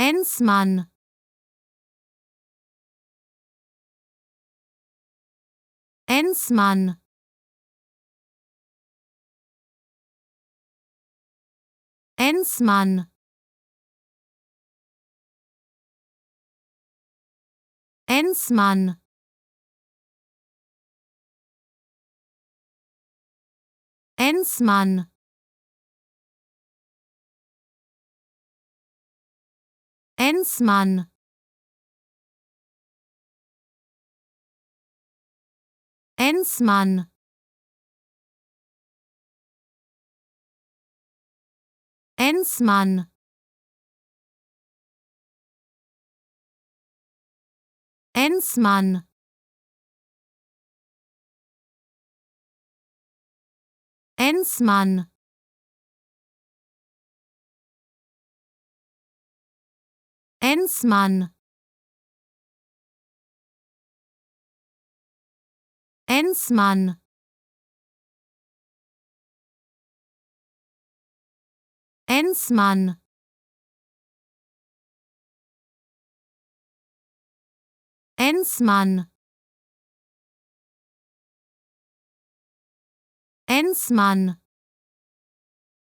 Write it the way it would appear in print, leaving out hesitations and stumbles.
Enzmann. Enzmann. Enzmann. Enzmann. Enzmann. Enzmann. Enzmann. Enzmann. Enzmann. Enzmann. Enzmann. Enzmann. Enzmann. Enzmann. Enzmann.